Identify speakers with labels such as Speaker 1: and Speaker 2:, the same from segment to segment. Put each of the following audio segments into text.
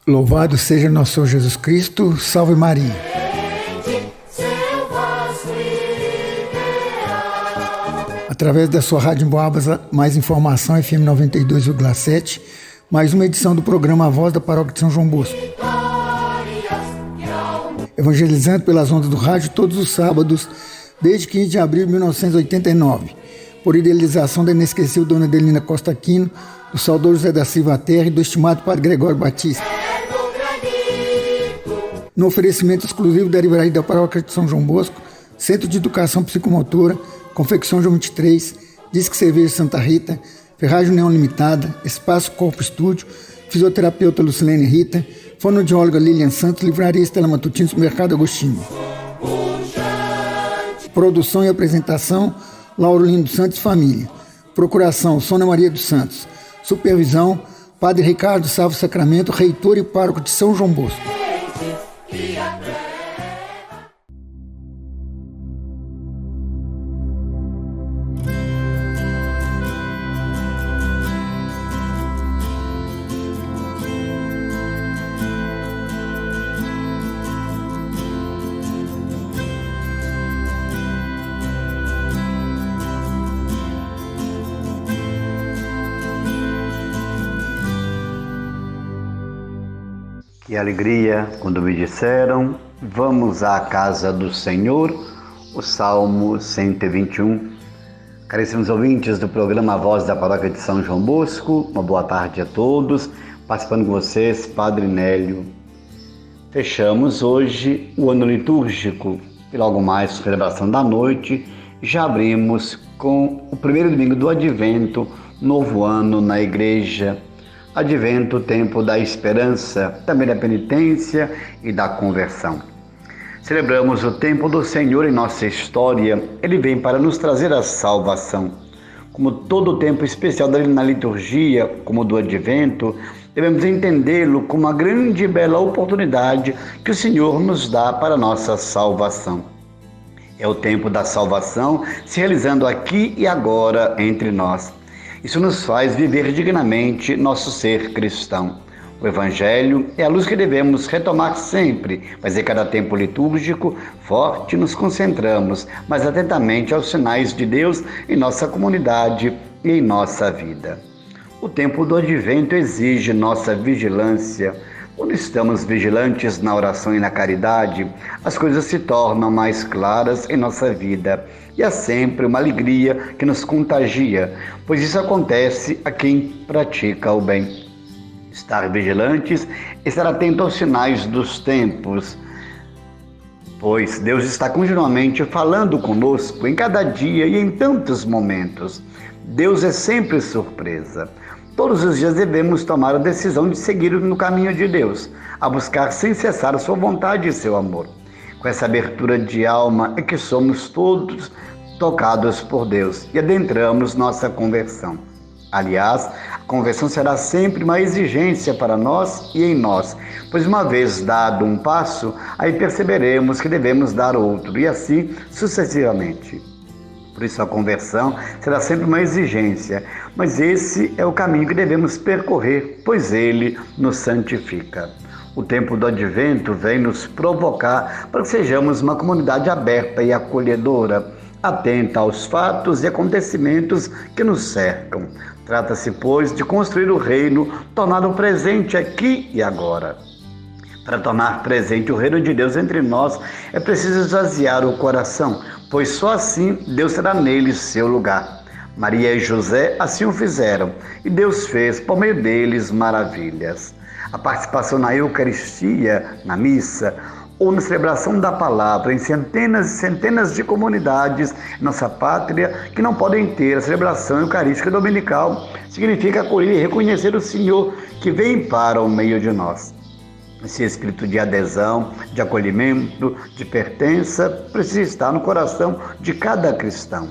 Speaker 1: Louvado seja nosso Senhor Jesus Cristo, salve Maria. Através da sua Rádio Emboabas, mais informação, FM 92,7, mais uma edição do programa A Voz da Paróquia de São João Bosco. Evangelizando pelas ondas do rádio todos os sábados, desde 15 de abril de 1989, por idealização da inesquecível Dona Adelina Costa Aquino, do saudoso José da Silva Terra e do estimado Padre Gregório Batista. No oferecimento exclusivo da livraria da Paróquia de São João Bosco, Centro de Educação Psicomotora, Confecção João 23, Disque Cerveja Santa Rita, Ferragem União Limitada, Espaço Corpo Estúdio, Fisioterapeuta Lucilene Rita, Fonoaudióloga Lilian Santos, Livraria Estela Matutino, Mercado Agostinho. Produção e apresentação, Lauro Lindo Santos Família. Procuração, Sônia Maria dos Santos. Supervisão, Padre Ricardo Salvo Sacramento, Reitor e Pároco de São João Bosco.
Speaker 2: Que alegria quando me disseram, vamos à casa do Senhor, o Salmo 121. Caríssimos ouvintes do programa A Voz da Paróquia de São João Bosco, uma boa tarde a todos, participando com vocês, Padre Nélio. Fechamos hoje o ano litúrgico e logo mais, celebração da noite, já abrimos com o primeiro domingo do Advento, novo ano na Igreja. Advento, tempo da esperança, também da penitência e da conversão. Celebramos o tempo do Senhor em nossa história. Ele vem para nos trazer a salvação. Como todo tempo especial dele na liturgia, como do Advento, devemos entendê-lo como uma grande e bela oportunidade que o Senhor nos dá para a nossa salvação. É o tempo da salvação se realizando aqui e agora entre nós. Isso nos faz viver dignamente nosso ser cristão. O Evangelho é a luz que devemos retomar sempre, mas em cada tempo litúrgico, forte nos concentramos mais atentamente aos sinais de Deus em nossa comunidade e em nossa vida. O tempo do Advento exige nossa vigilância. Quando estamos vigilantes na oração e na caridade, as coisas se tornam mais claras em nossa vida. E há sempre uma alegria que nos contagia, pois isso acontece a quem pratica o bem. Estar vigilantes, estar atento aos sinais dos tempos, pois Deus está continuamente falando conosco em cada dia e em tantos momentos. Deus é sempre surpresa. Todos os dias devemos tomar a decisão de seguir no caminho de Deus, a buscar sem cessar a sua vontade e seu amor. Com essa abertura de alma é que somos todos tocados por Deus e adentramos nossa conversão. Aliás, a conversão será sempre uma exigência para nós e em nós, pois uma vez dado um passo, aí perceberemos que devemos dar outro e assim sucessivamente. Por isso a conversão será sempre uma exigência, mas esse é o caminho que devemos percorrer, pois ele nos santifica. O tempo do Advento vem nos provocar para que sejamos uma comunidade aberta e acolhedora, atenta aos fatos e acontecimentos que nos cercam. Trata-se, pois, de construir o reino tornado presente aqui e agora. Para tornar presente o reino de Deus entre nós, é preciso esvaziar o coração, pois só assim Deus terá nele seu lugar. Maria e José assim o fizeram, e Deus fez por meio deles maravilhas. A participação na Eucaristia, na missa, ou na celebração da palavra em centenas e centenas de comunidades em nossa pátria que não podem ter a celebração eucarística dominical, significa acolher e reconhecer o Senhor que vem para o meio de nós. Esse espírito de adesão, de acolhimento, de pertença, precisa estar no coração de cada cristão.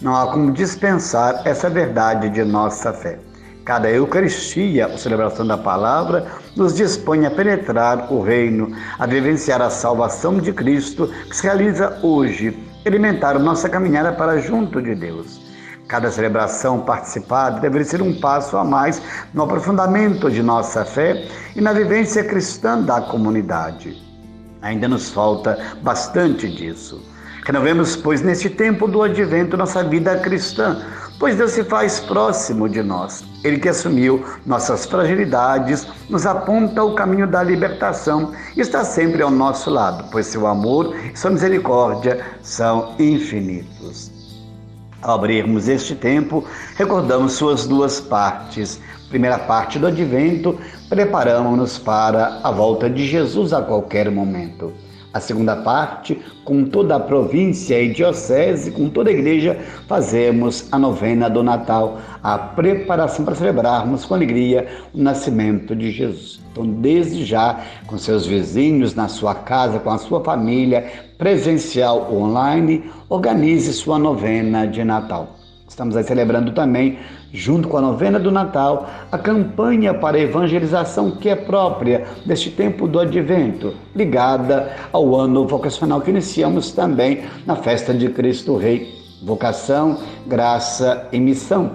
Speaker 2: Não há como dispensar essa verdade de nossa fé. Cada Eucaristia, a celebração da palavra, nos dispõe a penetrar o reino, a vivenciar a salvação de Cristo que se realiza hoje, alimentar a nossa caminhada para junto de Deus. Cada celebração participada deve ser um passo a mais no aprofundamento de nossa fé e na vivência cristã da comunidade. Ainda nos falta bastante disso. Renovemos, pois, neste tempo do advento, nossa vida cristã, pois Deus se faz próximo de nós. Ele que assumiu nossas fragilidades, nos aponta o caminho da libertação e está sempre ao nosso lado, pois seu amor e sua misericórdia são infinitos. Ao abrirmos este tempo, recordamos suas duas partes. Primeira parte do advento, preparamos-nos para a volta de Jesus a qualquer momento. A segunda parte, com toda a província e diocese, com toda a igreja, fazemos a novena do Natal, a preparação para celebrarmos com alegria o nascimento de Jesus. Então, desde já, com seus vizinhos, na sua casa, com a sua família, presencial ou online, organize sua novena de Natal. Estamos aí celebrando também, junto com a novena do Natal, a campanha para a evangelização que é própria deste tempo do Advento, ligada ao ano vocacional que iniciamos também na festa de Cristo Rei. Vocação, graça e missão.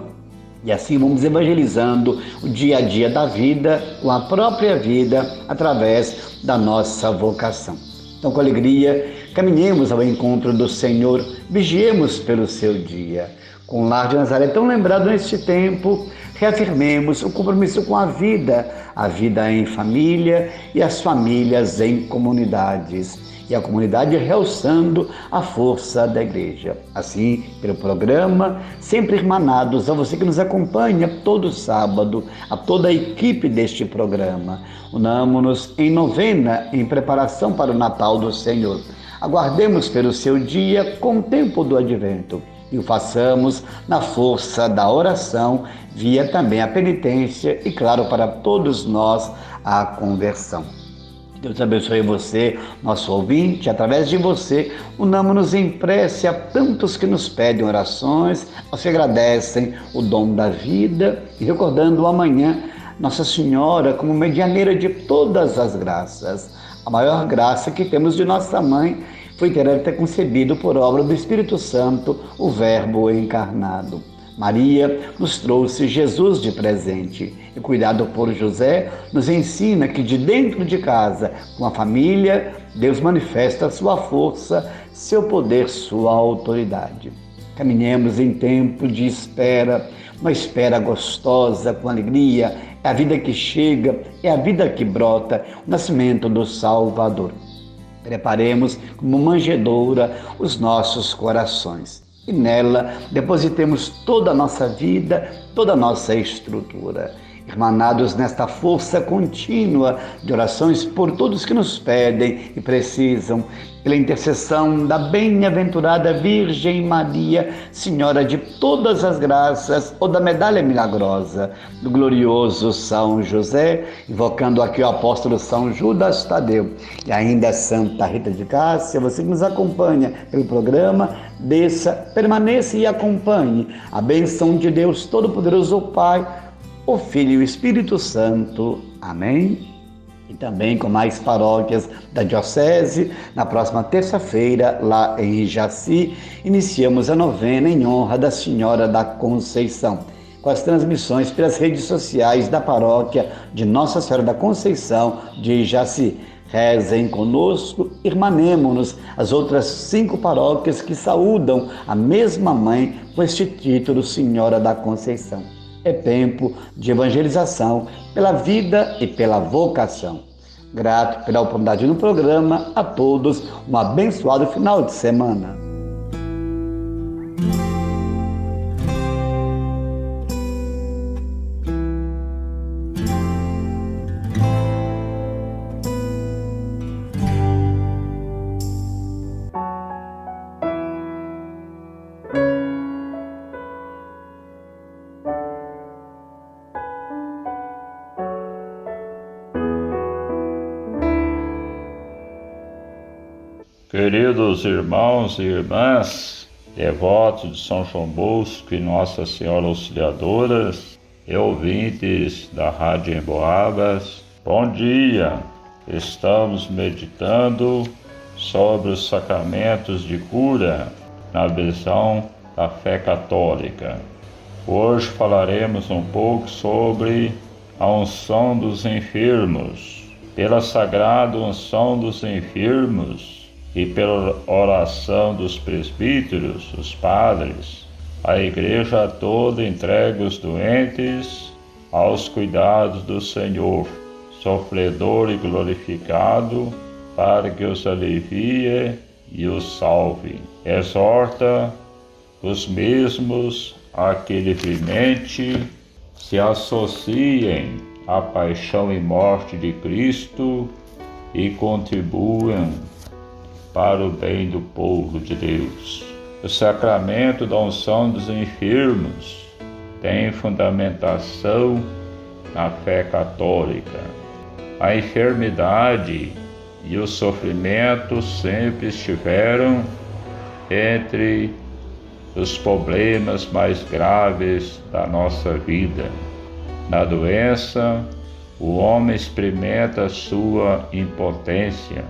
Speaker 2: E assim vamos evangelizando o dia a dia da vida, com a própria vida, através da nossa vocação. Então, com alegria, caminhemos ao encontro do Senhor, vigiemos pelo seu dia. Com o Lar de Nazaré tão lembrado neste tempo, reafirmemos o compromisso com a vida em família e as famílias em comunidades. E a comunidade realçando a força da igreja. Assim, pelo programa, sempre irmanados a você que nos acompanha todo sábado, a toda a equipe deste programa. Unamo-nos em novena em preparação para o Natal do Senhor. Aguardemos pelo seu dia com o tempo do Advento. E o façamos na força da oração, via também a penitência e, claro, para todos nós, a conversão. Deus abençoe você, nosso ouvinte. Através de você, unamos-nos em prece a tantos que nos pedem orações, aos que agradecem o dom da vida e recordando o amanhã Nossa Senhora como medianeira de todas as graças. A maior graça que temos de nossa mãe foi ter concebido por obra do Espírito Santo o Verbo encarnado. Maria nos trouxe Jesus de presente e, cuidado por José, nos ensina que de dentro de casa, com a família, Deus manifesta sua força, seu poder, sua autoridade. Caminhemos em tempo de espera, uma espera gostosa, com alegria. É a vida que chega, é a vida que brota, o nascimento do Salvador. Preparemos como manjedoura os nossos corações. E nela depositemos toda a nossa vida, toda a nossa estrutura. Irmanados nesta força contínua de orações por todos que nos pedem e precisam, pela intercessão da bem-aventurada Virgem Maria, Senhora de todas as graças, ou da medalha milagrosa, do glorioso São José, invocando aqui o apóstolo São Judas Tadeu, e ainda Santa Rita de Cássia, você que nos acompanha pelo programa, desça, permaneça e acompanhe a bênção de Deus Todo-Poderoso, o Pai, o Filho e o Espírito Santo. Amém? E também com mais paróquias da Diocese, na próxima terça-feira, lá em Jaci, iniciamos a novena em honra da Senhora da Conceição, com as transmissões pelas redes sociais da paróquia de Nossa Senhora da Conceição de Jaci. Rezem conosco, irmanemo-nos as outras 5 paróquias que saúdam a mesma mãe com este título, Senhora da Conceição. É tempo de evangelização pela vida e pela vocação. Grato pela oportunidade no programa, a todos um abençoado final de semana.
Speaker 3: Queridos irmãos e irmãs, devotos de São João Bosco e Nossa Senhora Auxiliadoras e ouvintes da Rádio Emboabas, bom dia! Estamos meditando sobre os sacramentos de cura na visão da fé católica. Hoje falaremos um pouco sobre a unção dos enfermos. Pela sagrada unção dos enfermos e pela oração dos presbíteros, os padres, a igreja toda entrega os doentes aos cuidados do Senhor, sofredor e glorificado, para que os alivie e os salve. Exorta os mesmos a que livremente se associem à paixão e morte de Cristo e contribuam para o bem do povo de Deus. O sacramento da unção dos enfermos tem fundamentação na fé católica. A enfermidade e o sofrimento sempre estiveram entre os problemas mais graves da nossa vida. Na doença, o homem experimenta a sua impotência,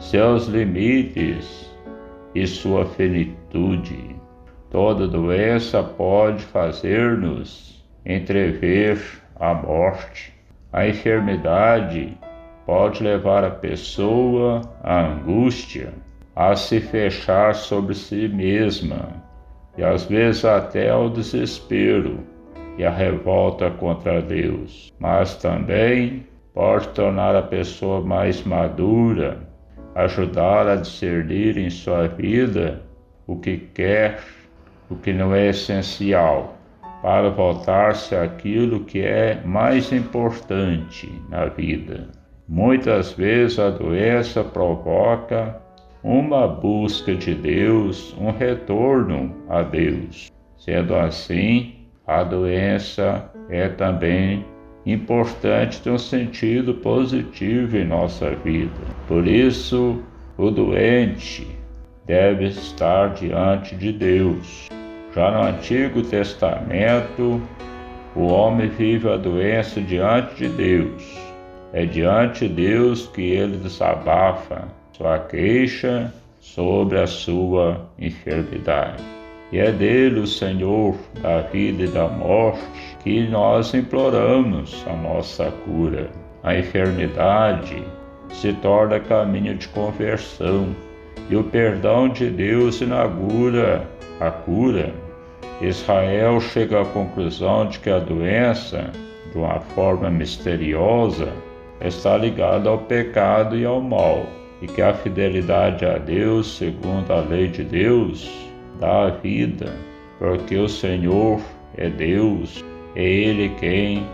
Speaker 3: seus limites e sua finitude. Toda doença pode fazer-nos entrever a morte. A enfermidade pode levar a pessoa à angústia, a se fechar sobre si mesma e às vezes até ao desespero e a revolta contra Deus. Mas também pode tornar a pessoa mais madura, ajudá-la a discernir em sua vida o que quer, o que não é essencial, para voltar-se àquilo que é mais importante na vida. Muitas vezes a doença provoca uma busca de Deus, um retorno a Deus. Sendo assim, a doença é também importante no sentido positivo em nossa vida. Por isso, o doente deve estar diante de Deus. Já no Antigo Testamento, o homem vive a doença diante de Deus. É diante de Deus que ele desabafa sua queixa sobre a sua enfermidade. E é dele, o Senhor da vida e da morte, que nós imploramos a nossa cura. A enfermidade se torna caminho de conversão e o perdão de Deus inaugura a cura. Israel chega à conclusão de que a doença, de uma forma misteriosa, está ligada ao pecado e ao mal, e que a fidelidade a Deus, segundo a lei de Deus, dá a vida, porque o Senhor é Deus, é Ele quem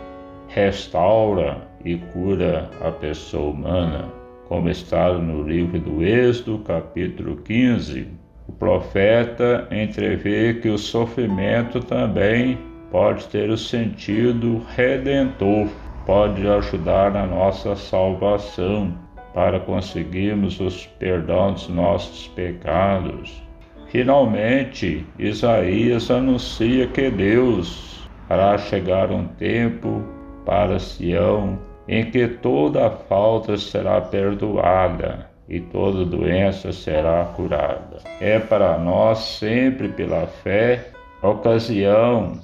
Speaker 3: restaura e cura a pessoa humana, como está no livro do Êxodo, capítulo 15. O profeta entrevê que o sofrimento também pode ter o sentido redentor, pode ajudar na nossa salvação, para conseguirmos o perdão dos nossos pecados. Finalmente, Isaías anuncia que Deus fará chegar um tempo para Sião em que toda falta será perdoada e toda doença será curada. É para nós sempre pela fé ocasião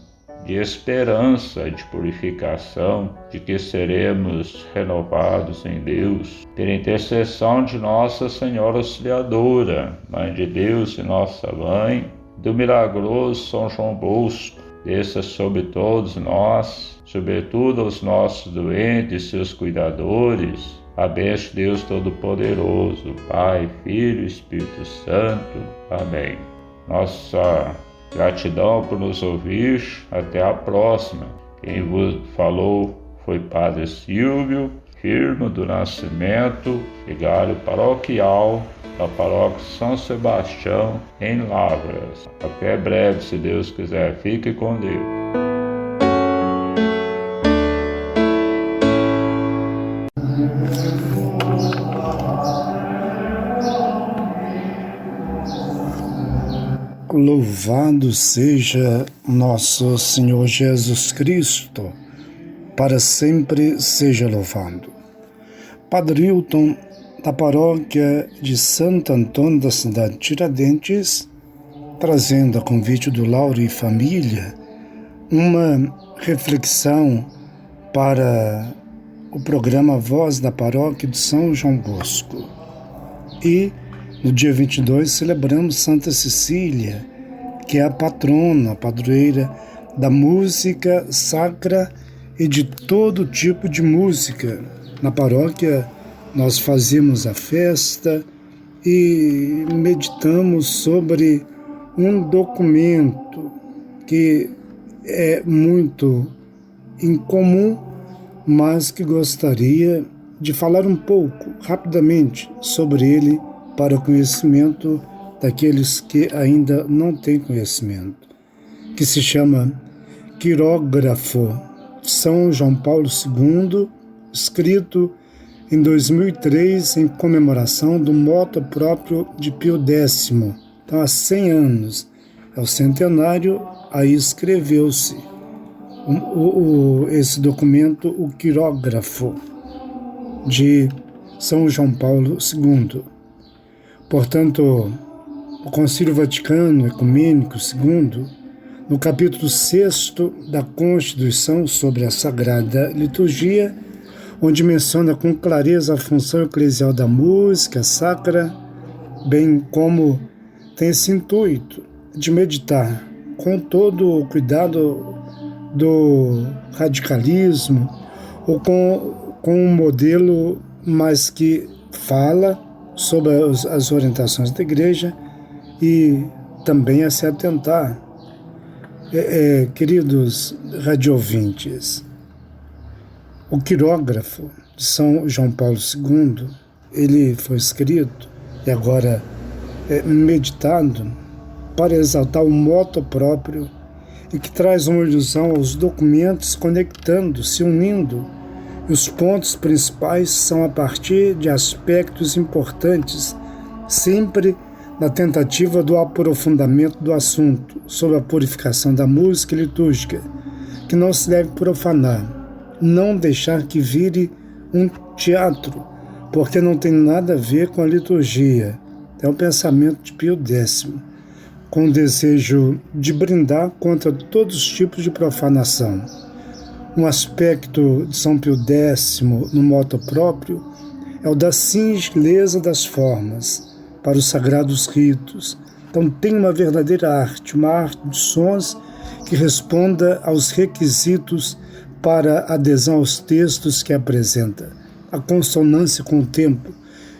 Speaker 3: de esperança, de purificação, de que seremos renovados em Deus, pela intercessão de Nossa Senhora Auxiliadora, Mãe de Deus e Nossa Mãe, do milagroso São João Bosco. Desça sobre todos nós, sobretudo aos nossos doentes e seus cuidadores, a bênção de Deus Todo-Poderoso, Pai, Filho e Espírito Santo. Amém. Nossa gratidão por nos ouvir. Até a próxima. Quem vos falou foi Padre Silvio Firmo do Nascimento, vigário paroquial da Paróquia São Sebastião, em Lavras. Até breve, se Deus quiser. Fique com Deus.
Speaker 4: Louvado seja nosso Senhor Jesus Cristo, para sempre seja louvado. Padre Hilton, da paróquia de Santo Antônio da cidade de Tiradentes, trazendo a convite do Lauro e família uma reflexão para o programa Voz da Paróquia de São João Bosco. E no dia 22 celebramos Santa Cecília, que é a patrona, a padroeira da música sacra e de todo tipo de música. Na paróquia nós fazemos a festa e meditamos sobre um documento que é muito incomum, mas que gostaria de falar um pouco, rapidamente, sobre ele para o conhecimento daqueles que ainda não têm conhecimento, que se chama Quirógrafo, São João Paulo II, escrito em 2003 em comemoração do moto próprio de Pio X. Então, há 100 anos, é o centenário, aí escreveu-se esse documento, o Quirógrafo, de São João Paulo II. Portanto, o Concílio Vaticano Ecumênico II, no capítulo 6º da Constituição sobre a Sagrada Liturgia, onde menciona com clareza a função eclesial da música sacra, bem como tem esse intuito de meditar com todo o cuidado do radicalismo, ou com um modelo mais que fala sobre as orientações da Igreja e também a se atentar. Queridos radioouvintes, o Quirógrafo de São João Paulo II, ele foi escrito e agora meditado para exaltar o moto próprio e que traz uma ilusão aos documentos, conectando-se, unindo. E os pontos principais são a partir de aspectos importantes, sempre na tentativa do aprofundamento do assunto sobre a purificação da música litúrgica, que não se deve profanar, não deixar que vire um teatro, porque não tem nada a ver com a liturgia. É um pensamento de Pio X, com o desejo de brindar contra todos os tipos de profanação. Um aspecto de São Pio X no moto próprio é o da singeleza das formas para os sagrados ritos. Então tem uma verdadeira arte, uma arte de sons que responda aos requisitos para adesão aos textos que apresenta, a consonância com o tempo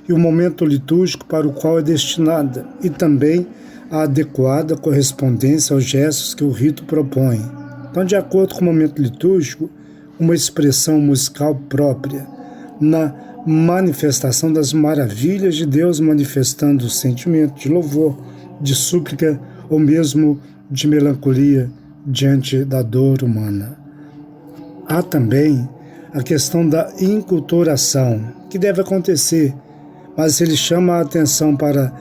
Speaker 4: e o momento litúrgico para o qual é destinada, e também a adequada correspondência aos gestos que o rito propõe. Então, de acordo com o momento litúrgico, uma expressão musical própria, na manifestação das maravilhas de Deus, manifestando o sentimento de louvor, de súplica ou mesmo de melancolia diante da dor humana. Há também a questão da inculturação, que deve acontecer, mas ele chama a atenção para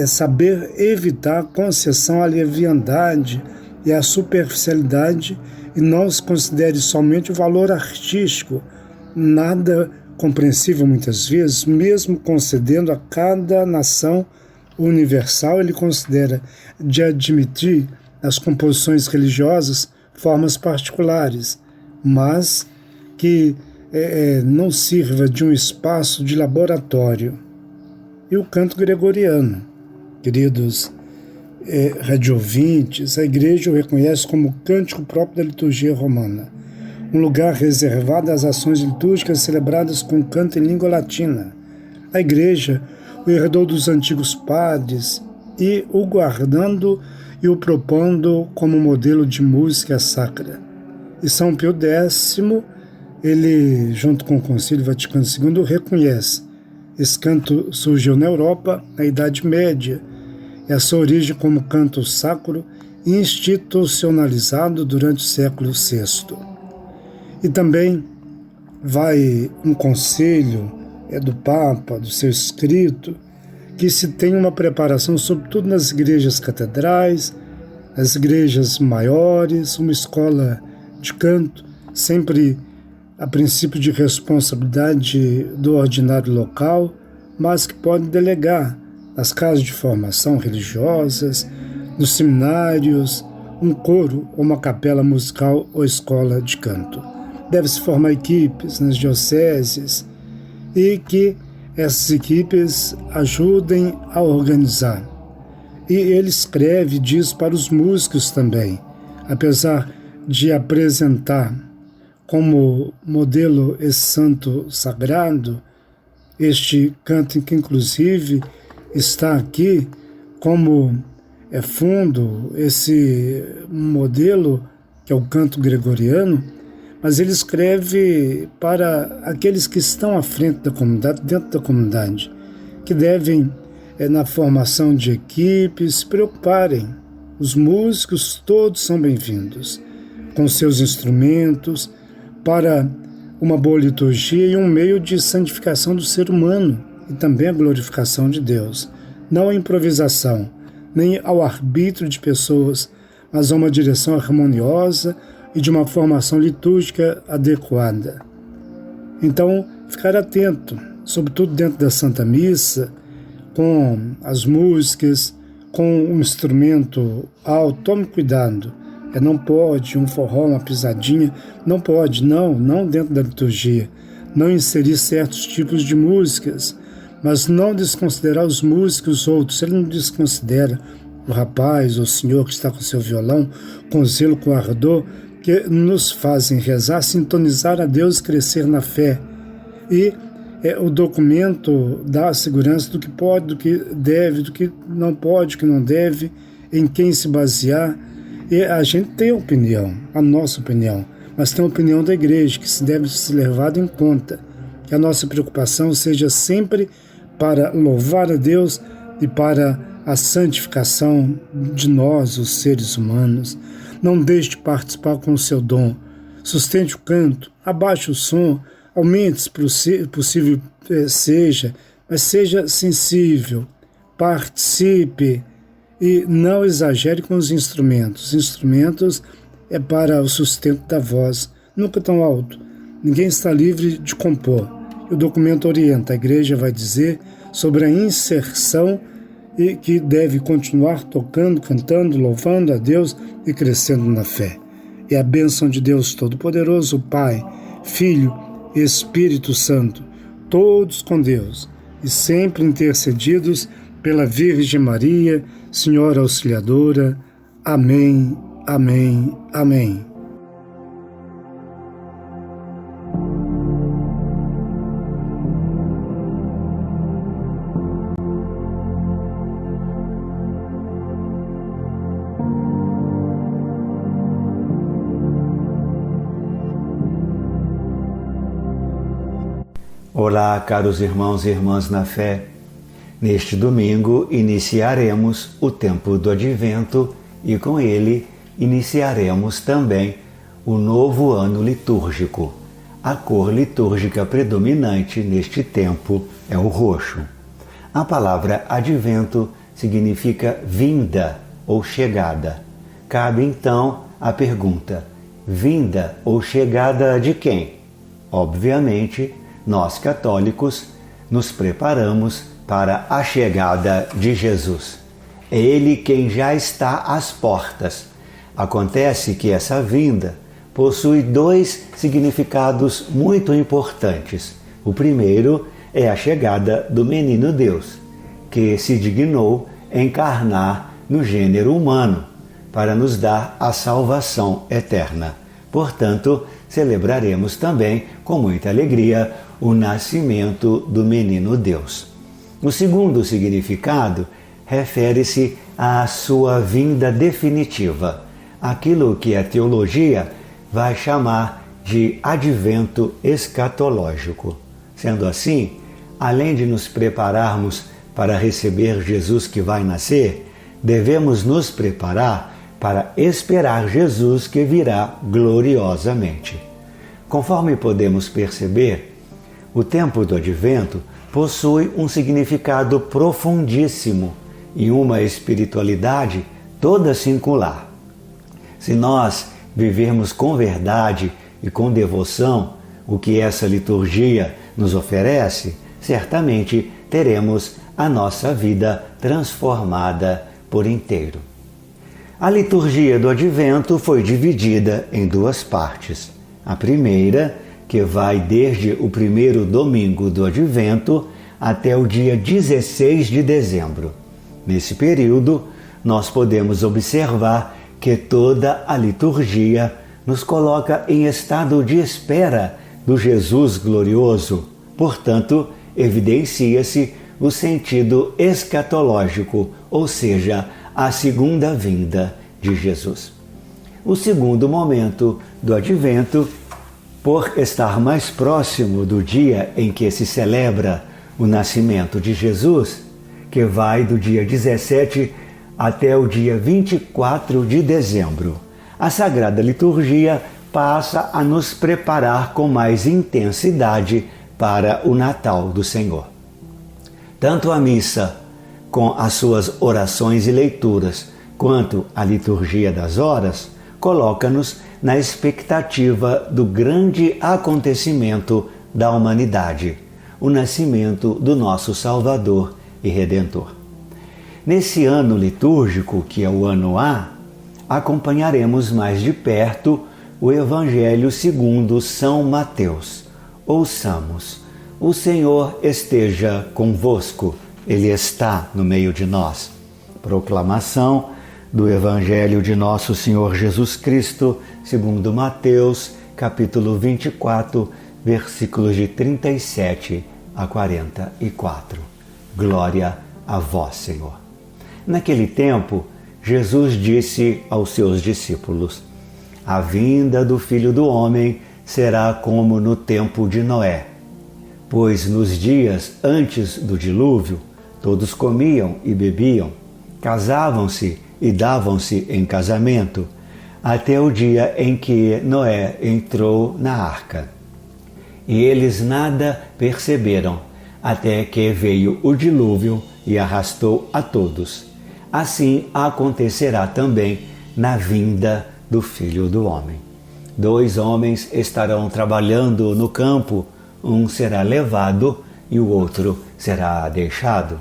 Speaker 4: saber evitar a concessão à leviandade e à superficialidade e não se considere somente o valor artístico, nada compreensível muitas vezes, mesmo concedendo a cada nação universal, ele considera de admitir nas composições religiosas formas particulares, mas que não sirva de um espaço de laboratório. E o canto gregoriano, queridos radioouvintes, a Igreja o reconhece como cântico próprio da liturgia romana, um lugar reservado às ações litúrgicas celebradas com canto em língua latina. A Igreja o herdou dos antigos padres e o guardando e o propondo como modelo de música sacra. E São Pio X, ele, junto com o Concílio Vaticano II, reconhece. Esse canto surgiu na Europa na Idade Média, e a sua origem como canto sacro institucionalizado durante o século VI. E também vai um conselho do Papa, do seu escrito, que se tem uma preparação, sobretudo nas igrejas catedrais, nas igrejas maiores, uma escola de canto, sempre a princípio de responsabilidade do ordinário local, mas que pode delegar nas casas de formação religiosas, nos seminários, um coro ou uma capela musical ou escola de canto. Deve-se formar equipes nas dioceses e que essas equipes ajudem a organizar. E ele escreve disso para os músicos também, apesar de apresentar como modelo esse santo sagrado, este canto que inclusive está aqui como fundo, esse modelo que é o canto gregoriano, mas ele escreve para aqueles que estão à frente da comunidade, dentro da comunidade, que devem, na formação de equipes, se preocuparem. Os músicos todos são bem-vindos, com seus instrumentos, para uma boa liturgia e um meio de santificação do ser humano e também a glorificação de Deus. Não a improvisação, nem ao arbítrio de pessoas, mas a uma direção harmoniosa e de uma formação litúrgica adequada. Então, ficar atento, sobretudo dentro da Santa Missa, com as músicas, com um instrumento alto, tome cuidado. Não pode um forró, uma pisadinha, não pode, não dentro da liturgia. Não inserir certos tipos de músicas, mas não desconsiderar os músicos outros. Ele não desconsidera o rapaz ou o senhor que está com seu violão, com zelo, com ardor, que nos fazem rezar, sintonizar a Deus, crescer na fé. E o documento dá a segurança do que pode, do que deve, do que não pode, do que não deve, em quem se basear. E a gente tem opinião, a nossa opinião, mas tem a opinião da igreja, que se deve ser levada em conta. Que a nossa preocupação seja sempre para louvar a Deus e para a santificação de nós, os seres humanos. Não deixe de participar com o seu dom. Sustente o canto, abaixe o som, aumente se possível seja, mas seja sensível, participe e não exagere com os instrumentos. Os instrumentos é para o sustento da voz, nunca tão alto. Ninguém está livre de compor. O documento orienta, a igreja vai dizer sobre a inserção e que deve continuar tocando, cantando, louvando a Deus e crescendo na fé. E a bênção de Deus Todo-Poderoso, Pai, Filho e Espírito Santo, todos com Deus e sempre intercedidos pela Virgem Maria, Senhora Auxiliadora. Amém, amém, amém.
Speaker 2: Olá, caros irmãos e irmãs na fé. Neste domingo iniciaremos o tempo do Advento e com ele iniciaremos também o novo ano litúrgico. A cor litúrgica predominante neste tempo é o roxo. A palavra Advento significa vinda ou chegada. Cabe então a pergunta: vinda ou chegada de quem? Obviamente, nós católicos nos preparamos para a chegada de Jesus. É Ele quem já está às portas. Acontece que essa vinda possui dois significados muito importantes. O primeiro é a chegada do menino Deus, que se dignou encarnar no gênero humano para nos dar a salvação eterna. Portanto, celebraremos também com muita alegria o nascimento do menino Deus. O segundo significado refere-se à sua vinda definitiva, aquilo que a teologia vai chamar de advento escatológico. Sendo assim, além de nos prepararmos para receber Jesus que vai nascer, devemos nos preparar para esperar Jesus que virá gloriosamente. Conforme podemos perceber, o tempo do Advento possui um significado profundíssimo e uma espiritualidade toda singular. Se nós vivermos com verdade e com devoção o que essa liturgia nos oferece, certamente teremos a nossa vida transformada por inteiro. A liturgia do Advento foi dividida em duas partes. A primeira, que vai desde o primeiro domingo do Advento até o dia 16 de dezembro. Nesse período, nós podemos observar que toda a liturgia nos coloca em estado de espera do Jesus glorioso. Portanto, evidencia-se o sentido escatológico, ou seja, a segunda vinda de Jesus. O segundo momento do Advento, por estar mais próximo do dia em que se celebra o nascimento de Jesus, que vai do dia 17 até o dia 24 de dezembro, a Sagrada Liturgia passa a nos preparar com mais intensidade para o Natal do Senhor. Tanto a missa, com as suas orações e leituras, quanto a liturgia das horas, coloca-nos na expectativa do grande acontecimento da humanidade, o nascimento do nosso Salvador e Redentor. Nesse ano litúrgico, que é o ano A, acompanharemos mais de perto o Evangelho segundo São Mateus. Ouçamos: o Senhor esteja convosco, Ele está no meio de nós. Proclamação do Evangelho de Nosso Senhor Jesus Cristo, segundo Mateus, capítulo 24, versículos de 37 a 44. Glória a vós, Senhor. Naquele tempo, Jesus disse aos seus discípulos: a vinda do Filho do Homem será como no tempo de Noé. Pois nos dias antes do dilúvio, todos comiam e bebiam, casavam-se e davam-se em casamento, até o dia em que Noé entrou na arca. E eles nada perceberam, até que veio o dilúvio e arrastou a todos. Assim acontecerá também na vinda do Filho do Homem. 2 homens estarão trabalhando no campo, um será levado e o outro será deixado.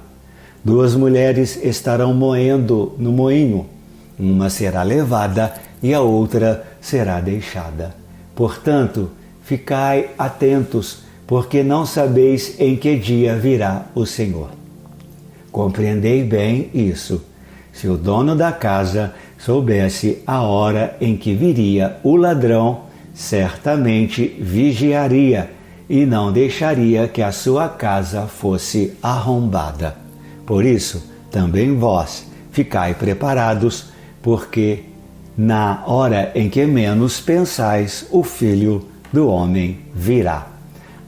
Speaker 2: 2 mulheres estarão moendo no moinho, uma será levada e a outra será deixada. Portanto, ficai atentos, porque não sabeis em que dia virá o Senhor. Compreendei bem isso. Se o dono da casa soubesse a hora em que viria o ladrão, certamente vigiaria e não deixaria que a sua casa fosse arrombada. Por isso, também vós ficai preparados, porque na hora em que menos pensais, o Filho do Homem virá.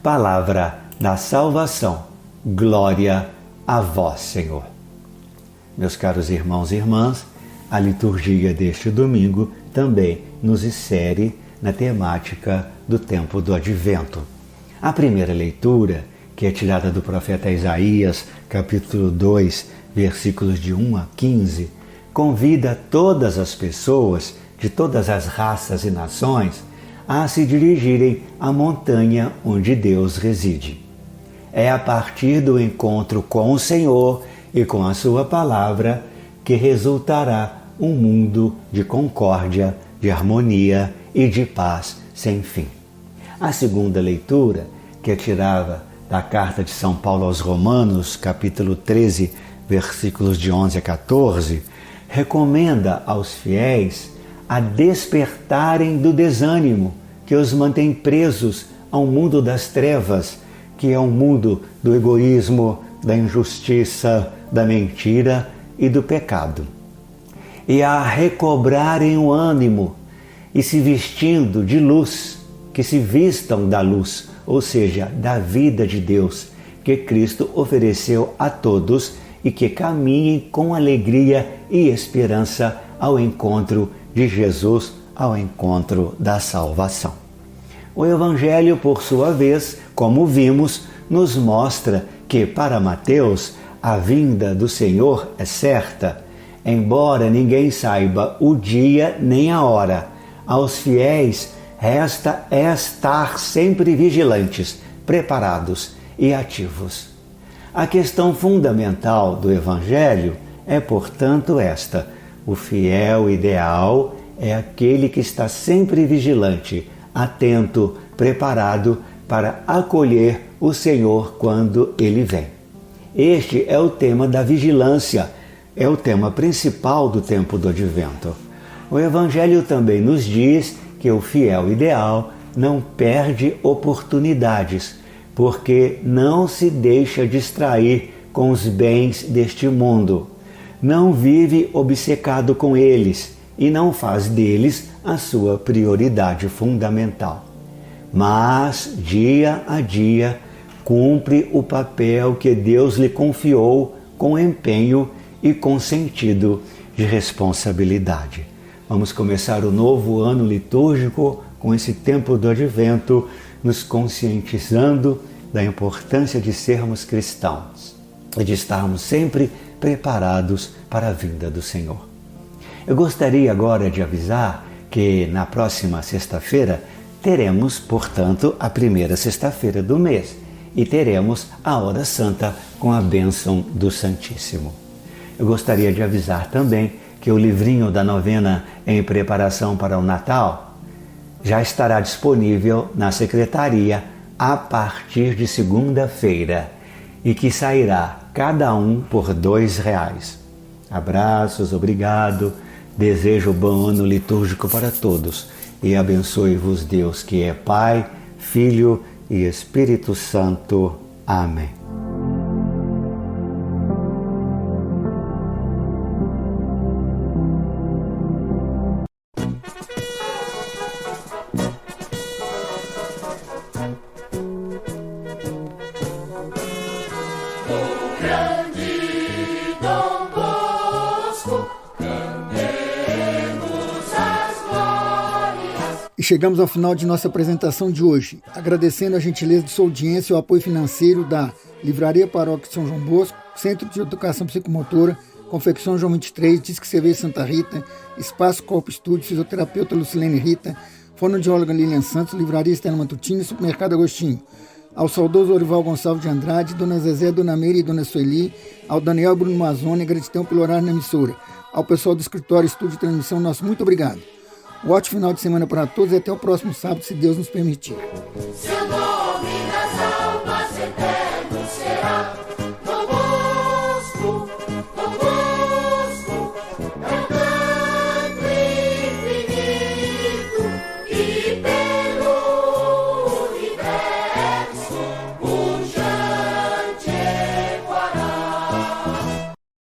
Speaker 2: Palavra da salvação. Glória a vós, Senhor. Meus caros irmãos e irmãs, a liturgia deste domingo também nos insere na temática do tempo do Advento. A primeira leitura, que é tirada do profeta Isaías, capítulo 2, versículos de 1 a 15, convida todas as pessoas de todas as raças e nações a se dirigirem à montanha onde Deus reside. É a partir do encontro com o Senhor e com a sua palavra que resultará um mundo de concórdia, de harmonia e de paz sem fim. A segunda leitura, que é tirada da carta de São Paulo aos Romanos, capítulo 13, versículos de 11 a 14, recomenda aos fiéis a despertarem do desânimo que os mantém presos ao mundo das trevas, que é um mundo do egoísmo, da injustiça, da mentira e do pecado. E a recobrarem o ânimo e se vestindo de luz, que se vistam da luz, ou seja, da vida de Deus, que Cristo ofereceu a todos e que caminhem com alegria e esperança ao encontro de Jesus, ao encontro da salvação. O Evangelho, por sua vez, como vimos, nos mostra que para Mateus a vinda do Senhor é certa, embora ninguém saiba o dia nem a hora. Aos fiéis resta estar sempre vigilantes, preparados e ativos. A questão fundamental do Evangelho é, portanto, esta:
Speaker 5: O fiel ideal é aquele que está sempre vigilante, atento, preparado para acolher o Senhor quando Ele vem. Este é o tema da vigilância, é o tema principal do tempo do Advento. O Evangelho também nos diz que o fiel ideal não perde oportunidades, porque não se deixa distrair com os bens deste mundo, não vive obcecado com eles e não faz deles a sua prioridade fundamental. Mas, dia a dia, cumpre o papel que Deus lhe confiou com empenho e com sentido de responsabilidade. Vamos começar o novo ano litúrgico com esse tempo do Advento, nos conscientizando da importância de sermos cristãos e de estarmos sempre preparados para a vinda do Senhor. Eu gostaria agora de avisar que na próxima sexta-feira teremos, portanto, a primeira sexta-feira do mês e teremos a Hora Santa com a bênção do Santíssimo. Eu gostaria de avisar também que o livrinho da novena em preparação para o Natal já estará disponível na secretaria a partir de segunda-feira e que sairá cada um por R$2. Abraços, obrigado, desejo bom ano litúrgico para todos e abençoe-vos Deus que é Pai, Filho e Espírito Santo. Amém.
Speaker 1: E chegamos ao final de nossa apresentação de hoje, agradecendo a gentileza de sua audiência e o apoio financeiro da Livraria Paróquia de São João Bosco, Centro de Educação Psicomotora, Confecção João 23, Disque Cerveja Santa Rita, Espaço Corpo Estúdio, Fisioterapeuta Lucilene Rita, Fonoaudióloga Lilian Santos, Livraria Estela Matutino e Supermercado Agostinho. Ao saudoso Orival Gonçalves de Andrade, Dona Zezé, Dona Meire e Dona Sueli, ao Daniel Bruno Mazzoni, gratidão pelo horário na emissora. Ao pessoal do escritório, estúdio e transmissão, nosso muito obrigado. Um ótimo final de semana para todos e até o próximo sábado, se Deus nos permitir.